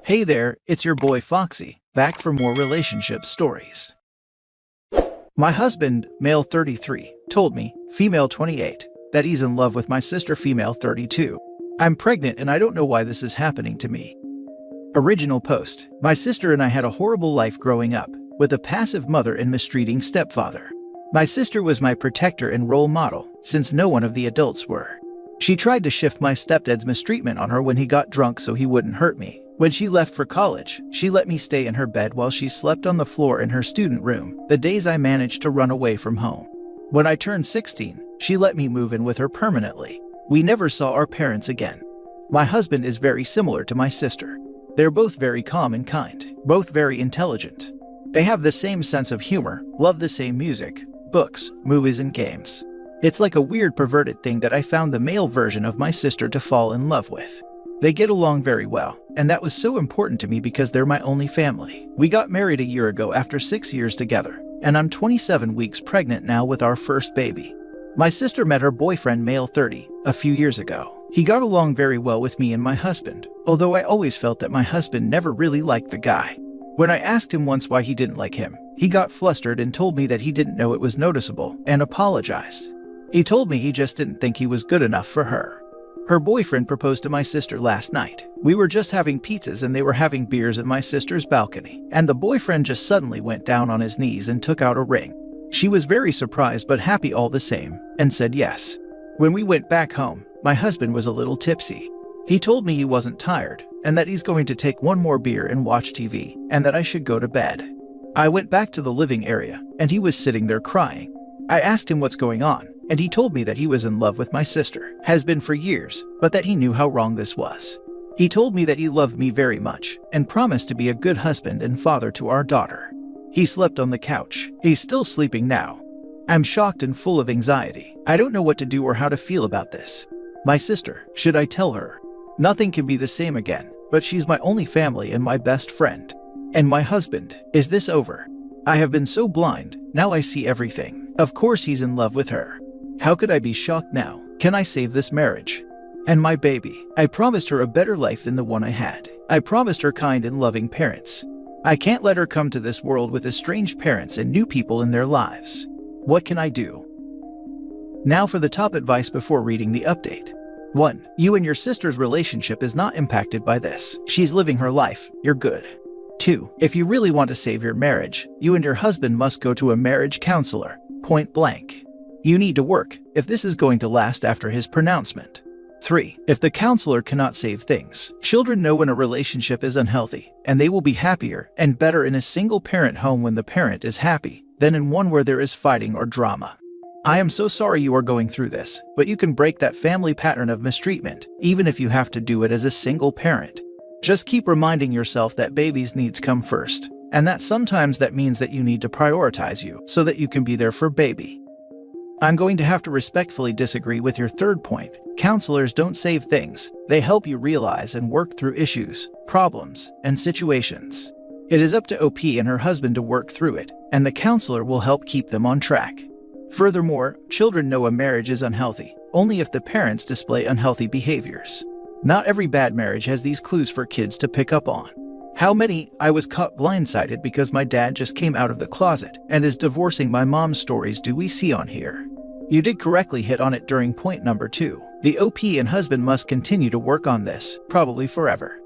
Hey there, it's your boy Foxy, back for more relationship stories. My husband, male 33, told me, female 28, that he's in love with my sister, female 32. I'm pregnant and I don't know why this is happening to me. Original post. My sister and I had a horrible life growing up, with a passive mother and mistreating stepfather. My sister was my protector and role model, since no one of the adults were. She tried to shift my stepdad's mistreatment on her when he got drunk so he wouldn't hurt me. When she left for college, she let me stay in her bed while she slept on the floor in her student room, the days I managed to run away from home. When I turned 16, she let me move in with her permanently. We never saw our parents again. My husband is very similar to my sister. They're both very calm and kind, both very intelligent. They have the same sense of humor, love the same music, books, movies and games. It's like a weird perverted thing that I found the male version of my sister to fall in love with. They get along very well, and that was so important to me because they're my only family. We got married a year ago after 6 years together, and I'm 27 weeks pregnant now with our first baby. My sister met her boyfriend, male 30, a few years ago. He got along very well with me and my husband, although I always felt that my husband never really liked the guy. When I asked him once why he didn't like him, he got flustered and told me that he didn't know it was noticeable and apologized. He told me he just didn't think he was good enough for her. Her boyfriend proposed to my sister last night. We were just having pizzas and they were having beers at my sister's balcony, and the boyfriend just suddenly went down on his knees and took out a ring. She was very surprised but happy all the same, and said yes. When we went back home, my husband was a little tipsy. He told me he wasn't tired, and that he's going to take one more beer and watch TV, and that I should go to bed. I went back to the living area, and he was sitting there crying. I asked him what's going on, and he told me that he was in love with my sister, has been for years, but that he knew how wrong this was. He told me that he loved me very much, and promised to be a good husband and father to our daughter. He slept on the couch. He's still sleeping now. I'm shocked and full of anxiety. I don't know what to do or how to feel about this. My sister, should I tell her? Nothing can be the same again, but she's my only family and my best friend. And my husband, is this over? I have been so blind, now I see everything. Of course he's in love with her. How could I be shocked now? Can I save this marriage? And my baby, I promised her a better life than the one I had. I promised her kind and loving parents. I can't let her come to this world with estranged parents and new people in their lives. What can I do? Now for the top advice before reading the update. 1. You and your sister's relationship is not impacted by this. She's living her life. You're good. 2. If you really want to save your marriage, you and your husband must go to a marriage counselor. Point blank. You need to work if this is going to last after his pronouncement. 3. If the counselor cannot save things, children know when a relationship is unhealthy, and they will be happier and better in a single-parent home when the parent is happy than in one where there is fighting or drama. I am so sorry you are going through this, but you can break that family pattern of mistreatment, even if you have to do it as a single parent. Just keep reminding yourself that baby's needs come first, and that sometimes that means that you need to prioritize you so that you can be there for baby. I'm going to have to respectfully disagree with your third point. Counselors don't save things. They help you realize and work through issues, problems, and situations. It is up to OP and her husband to work through it, and the counselor will help keep them on track. Furthermore, children know a marriage is unhealthy only if the parents display unhealthy behaviors. Not every bad marriage has these clues for kids to pick up on. How many "I was caught blindsided because my dad just came out of the closet and is divorcing my mom" stories do we see on here? You did correctly hit on it during point number 2. The OP and husband must continue to work on this, probably forever.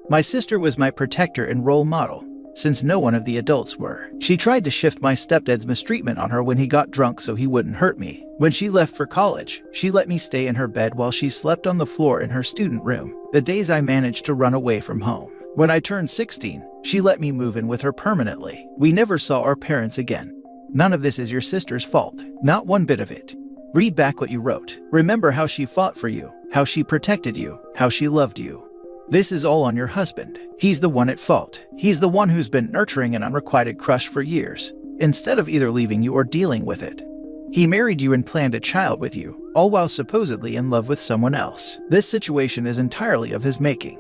My sister was my protector and role model, since no one of the adults were. She tried to shift my stepdad's mistreatment on her when he got drunk so he wouldn't hurt me. When she left for college, she let me stay in her bed while she slept on the floor in her student room, the days I managed to run away from home. When I turned 16, she let me move in with her permanently. We never saw our parents again. None of this is your sister's fault, not one bit of it. Read back what you wrote. Remember how she fought for you, how she protected you, how she loved you. This is all on your husband. He's the one at fault. He's the one who's been nurturing an unrequited crush for years, instead of either leaving you or dealing with it. He married you and planned a child with you, all while supposedly in love with someone else. This situation is entirely of his making.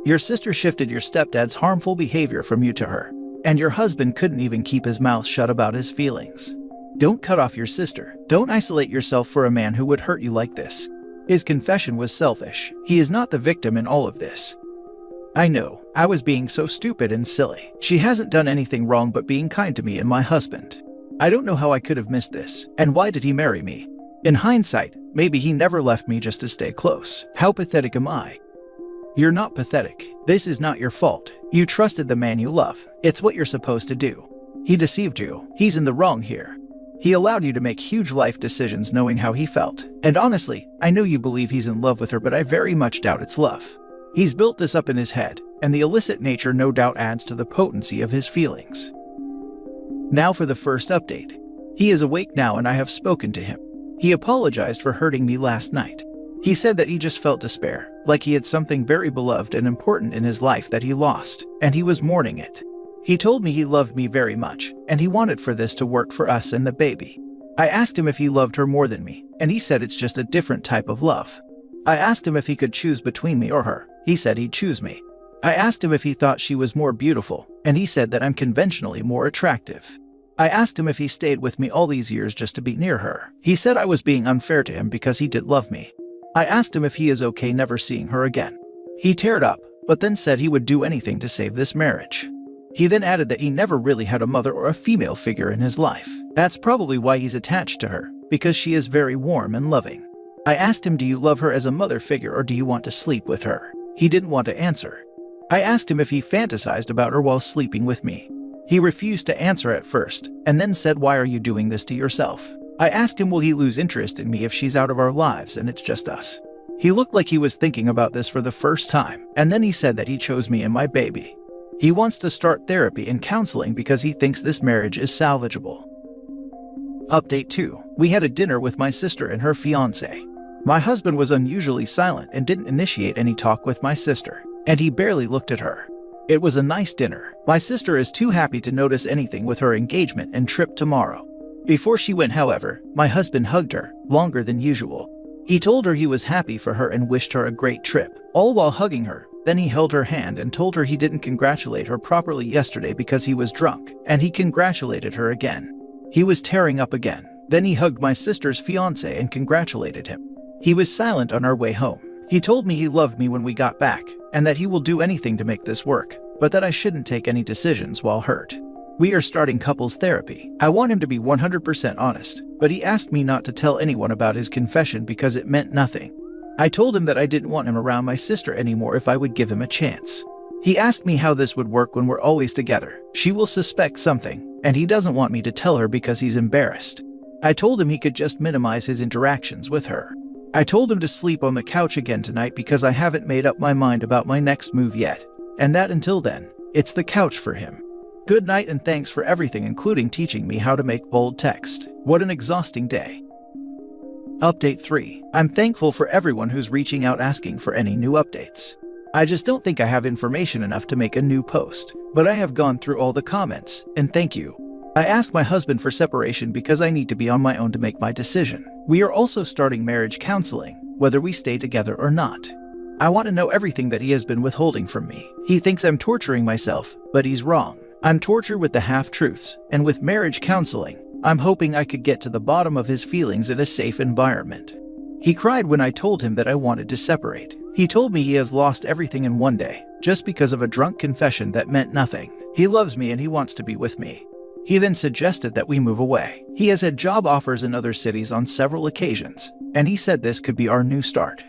Your sister shifted your stepdad's harmful behavior from you to her, and your husband couldn't even keep his mouth shut about his feelings. Don't cut off your sister. Don't isolate yourself for a man who would hurt you like this. His confession was selfish. He is not the victim in all of this. I know, I was being so stupid and silly. She hasn't done anything wrong but being kind to me and my husband. I don't know how I could have missed this, and why did he marry me? In hindsight, maybe he never left me just to stay close. How pathetic am I? You're not pathetic. This is not your fault. You trusted the man you love. It's what you're supposed to do. He deceived you. He's in the wrong here. He allowed you to make huge life decisions knowing how he felt. And honestly, I know you believe he's in love with her, but I very much doubt it's love. He's built this up in his head, and the illicit nature no doubt adds to the potency of his feelings. Now for the first update. He is awake now and I have spoken to him. He apologized for hurting me last night. He said that he just felt despair, like he had something very beloved and important in his life that he lost, and he was mourning it. He told me he loved me very much, and he wanted for this to work for us and the baby. I asked him if he loved her more than me, and he said it's just a different type of love. I asked him if he could choose between me or her. He said he'd choose me. I asked him if he thought she was more beautiful, and he said that I'm conventionally more attractive. I asked him if he stayed with me all these years just to be near her. He said I was being unfair to him because he did love me. I asked him if he is okay never seeing her again. He teared up, but then said he would do anything to save this marriage. He then added that he never really had a mother or a female figure in his life. That's probably why he's attached to her, because she is very warm and loving. I asked him, do you love her as a mother figure or do you want to sleep with her? He didn't want to answer. I asked him if he fantasized about her while sleeping with me. He refused to answer at first, and then said, why are you doing this to yourself? I asked him, will he lose interest in me if she's out of our lives and it's just us? He looked like he was thinking about this for the first time, and then he said that he chose me and my baby. He wants to start therapy and counseling because he thinks this marriage is salvageable. Update 2. We had a dinner with my sister and her fiancé. My husband was unusually silent and didn't initiate any talk with my sister, and he barely looked at her. It was a nice dinner. My sister is too happy to notice anything with her engagement and trip tomorrow. Before she went, however, my husband hugged her, longer than usual. He told her he was happy for her and wished her a great trip, all while hugging her. Then he held her hand and told her he didn't congratulate her properly yesterday because he was drunk, and he congratulated her again. He was tearing up again. Then he hugged my sister's fiancé and congratulated him. He was silent on our way home. He told me he loved me when we got back, and that he will do anything to make this work, but that I shouldn't take any decisions while hurt. We are starting couples therapy. I want him to be 100% honest, but he asked me not to tell anyone about his confession because it meant nothing. I told him that I didn't want him around my sister anymore if I would give him a chance. He asked me how this would work when we're always together. She will suspect something, and he doesn't want me to tell her because he's embarrassed. I told him he could just minimize his interactions with her. I told him to sleep on the couch again tonight because I haven't made up my mind about my next move yet, and that until then, it's the couch for him. Good night and thanks for everything, including teaching me how to make bold text. What an exhausting day. Update 3. I'm thankful for everyone who's reaching out asking for any new updates. I just don't think I have information enough to make a new post, but I have gone through all the comments, and thank you. I asked my husband for separation because I need to be on my own to make my decision. We are also starting marriage counseling, whether we stay together or not. I want to know everything that he has been withholding from me. He thinks I'm torturing myself, but he's wrong. I'm tortured with the half-truths, and with marriage counseling, I'm hoping I could get to the bottom of his feelings in a safe environment. He cried when I told him that I wanted to separate. He told me he has lost everything in one day, just because of a drunk confession that meant nothing. He loves me and he wants to be with me. He then suggested that we move away. He has had job offers in other cities on several occasions, and he said this could be our new start.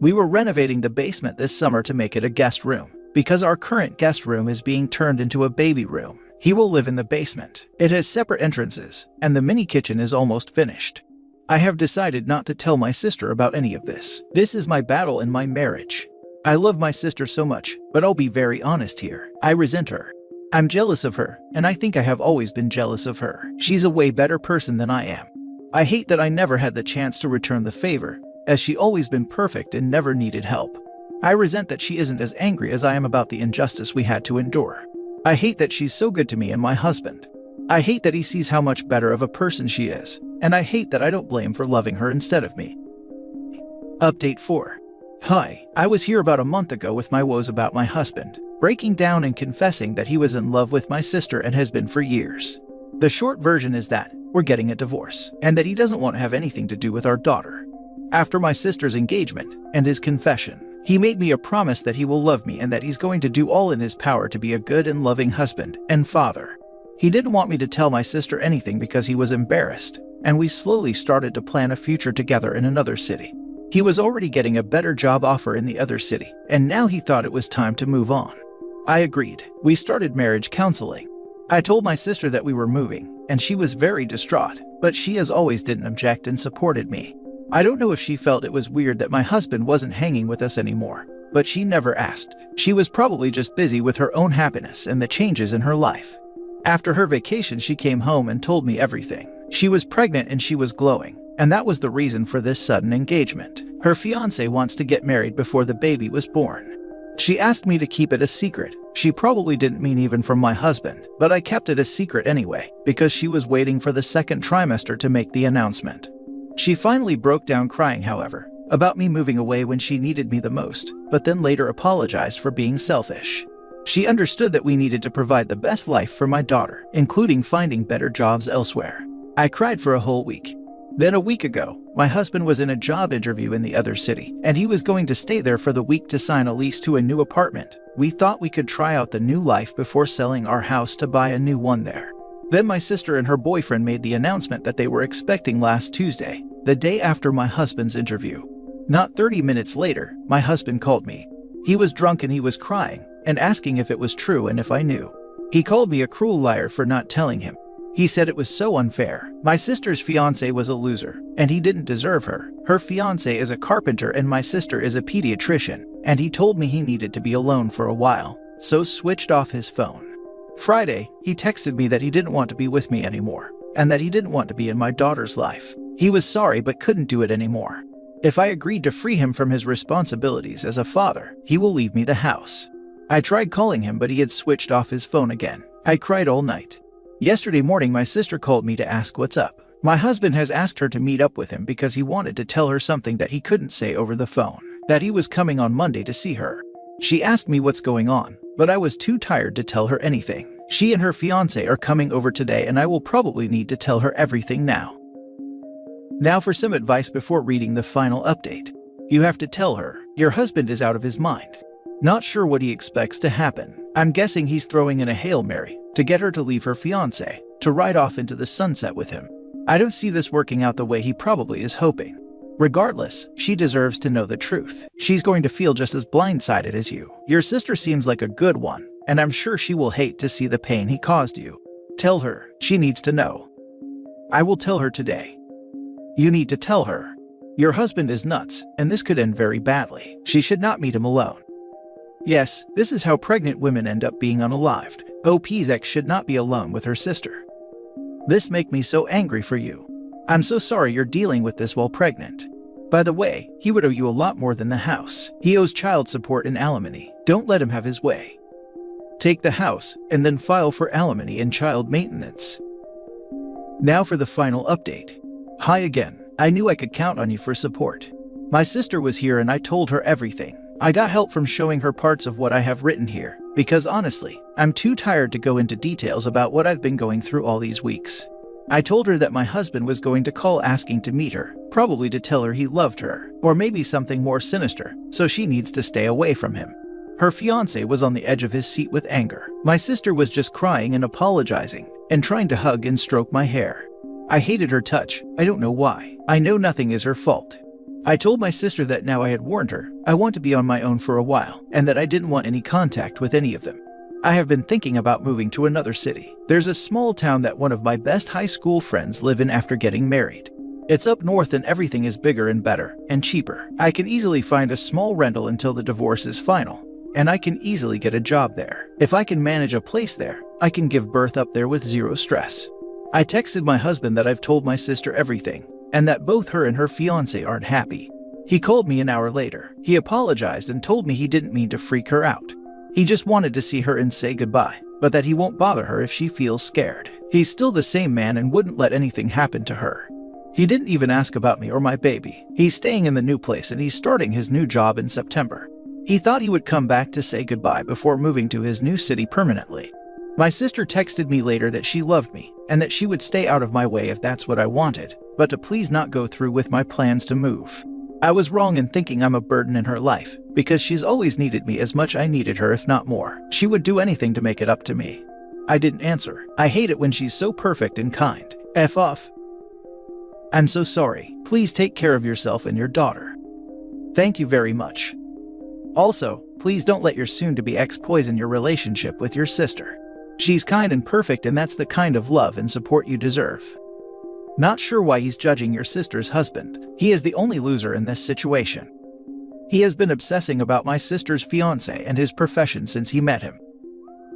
We were renovating the basement this summer to make it a guest room, because our current guest room is being turned into a baby room. He will live in the basement. It has separate entrances, and the mini kitchen is almost finished. I have decided not to tell my sister about any of this. This is my battle in my marriage. I love my sister so much, but I'll be very honest here. I resent her. I'm jealous of her, and I think I have always been jealous of her. She's a way better person than I am. I hate that I never had the chance to return the favor, as she always been perfect and never needed help. I resent that she isn't as angry as I am about the injustice we had to endure. I hate that she's so good to me and my husband. I hate that he sees how much better of a person she is, and I hate that I don't blame for loving her instead of me. Update 4. Hi, I was here about a month ago with my woes about my husband, breaking down and confessing that he was in love with my sister and has been for years. The short version is that we're getting a divorce, and that he doesn't want to have anything to do with our daughter. After my sister's engagement and his confession, He made me a promise that he will love me and that he's going to do all in his power to be a good and loving husband and father. He didn't want me to tell my sister anything because he was embarrassed, and we slowly started to plan a future together in another city. He was already getting a better job offer in the other city, and now he thought it was time to move on. I agreed. We started marriage counseling. I told my sister that we were moving, and she was very distraught, but she as always didn't object and supported me. I don't know if she felt it was weird that my husband wasn't hanging with us anymore, but she never asked. She was probably just busy with her own happiness and the changes in her life. After her vacation, she came home and told me everything. She was pregnant and she was glowing, and that was the reason for this sudden engagement. Her fiancé wants to get married before the baby was born. She asked me to keep it a secret. She probably didn't mean even from my husband, but I kept it a secret anyway, because she was waiting for the second trimester to make the announcement. She finally broke down crying, however, about me moving away when she needed me the most, but then later apologized for being selfish. She understood that we needed to provide the best life for my daughter, including finding better jobs elsewhere. I cried for a whole week. Then a week ago, my husband was in a job interview in the other city, and he was going to stay there for the week to sign a lease to a new apartment. We thought we could try out the new life before selling our house to buy a new one there. Then my sister and her boyfriend made the announcement that they were expecting last Tuesday, the day after my husband's interview. Not 30 minutes later, my husband called me. He was drunk and he was crying and asking if it was true and if I knew. He called me a cruel liar for not telling him. He said it was so unfair. My sister's fiancé was a loser, and he didn't deserve her. Her fiancé is a carpenter and my sister is a pediatrician, and he told me he needed to be alone for a while, so switched off his phone. Friday, he texted me that he didn't want to be with me anymore, and that he didn't want to be in my daughter's life. He was sorry but couldn't do it anymore. If I agreed to free him from his responsibilities as a father, he will leave me the house. I tried calling him, but he had switched off his phone again. I cried all night. Yesterday morning, my sister called me to ask what's up. My husband has asked her to meet up with him because he wanted to tell her something that he couldn't say over the phone, that he was coming on Monday to see her. She asked me what's going on, but I was too tired to tell her anything. She and her fiancé are coming over today, and I will probably need to tell her everything now. Now for some advice before reading the final update. You have to tell her your husband is out of his mind. Not sure what he expects to happen. I'm guessing he's throwing in a Hail Mary to get her to leave her fiancé, to ride off into the sunset with him. I don't see this working out the way he probably is hoping. Regardless, she deserves to know the truth. She's going to feel just as blindsided as you. Your sister seems like a good one, and I'm sure she will hate to see the pain he caused you. Tell her. She needs to know. I will tell her today. You need to tell her. Your husband is nuts, and this could end very badly. She should not meet him alone. Yes, this is how pregnant women end up being unalived. OP's ex should not be alone with her sister. This makes me so angry for you. I'm so sorry you're dealing with this while pregnant. By the way, he would owe you a lot more than the house. He owes child support and alimony. Don't let him have his way. Take the house, and then file for alimony and child maintenance. Now for the final update. Hi again. I knew I could count on you for support. My sister was here and I told her everything. I got help from showing her parts of what I have written here, because honestly, I'm too tired to go into details about what I've been going through all these weeks. I told her that my husband was going to call asking to meet her, probably to tell her he loved her, or maybe something more sinister, so she needs to stay away from him. Her fiancé was on the edge of his seat with anger. My sister was just crying and apologizing, and trying to hug and stroke my hair. I hated her touch. I don't know why. I know nothing is her fault. I told my sister that now I had warned her, I want to be on my own for a while, and that I didn't want any contact with any of them. I have been thinking about moving to another city. There's a small town that one of my best high school friends live in after getting married. It's up north and everything is bigger and better and cheaper. I can easily find a small rental until the divorce is final, and I can easily get a job there. If I can manage a place there, I can give birth up there with zero stress. I texted my husband that I've told my sister everything, and that both her and her fiancé aren't happy. He called me an hour later. He apologized and told me he didn't mean to freak her out. He just wanted to see her and say goodbye, but that he won't bother her if she feels scared. He's still the same man and wouldn't let anything happen to her. He didn't even ask about me or my baby. He's staying in the new place and he's starting his new job in September. He thought he would come back to say goodbye before moving to his new city permanently. My sister texted me later that she loved me and that she would stay out of my way if that's what I wanted, but to please not go through with my plans to move. I was wrong in thinking I'm a burden in her life, because she's always needed me as much I needed her, if not more. She would do anything to make it up to me. I didn't answer. I hate it when she's so perfect and kind. F off. I'm so sorry. Please take care of yourself and your daughter. Thank you very much. Also, please don't let your soon-to-be ex poison your relationship with your sister. She's kind and perfect, and that's the kind of love and support you deserve. Not sure why he's judging your sister's husband. He is the only loser in this situation. He has been obsessing about my sister's fiancé and his profession since he met him.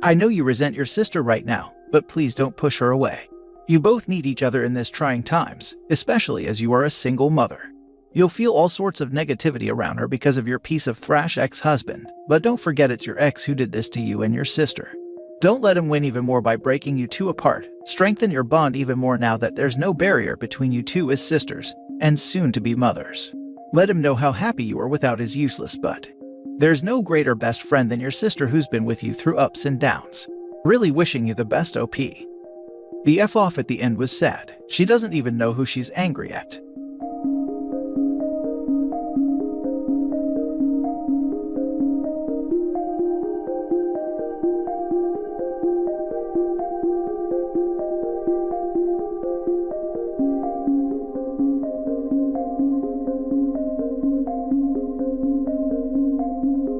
I know you resent your sister right now, but please don't push her away. You both need each other in this trying times, especially as you are a single mother. You'll feel all sorts of negativity around her because of your piece of thrash ex-husband, but don't forget it's your ex who did this to you and your sister. Don't let him win even more by breaking you two apart. Strengthen your bond even more now that there's no barrier between you two as sisters and soon-to-be mothers. Let him know how happy you are without his useless butt. There's no greater best friend than your sister who's been with you through ups and downs. Really wishing you the best, OP. The F off at the end was sad. She doesn't even know who she's angry at.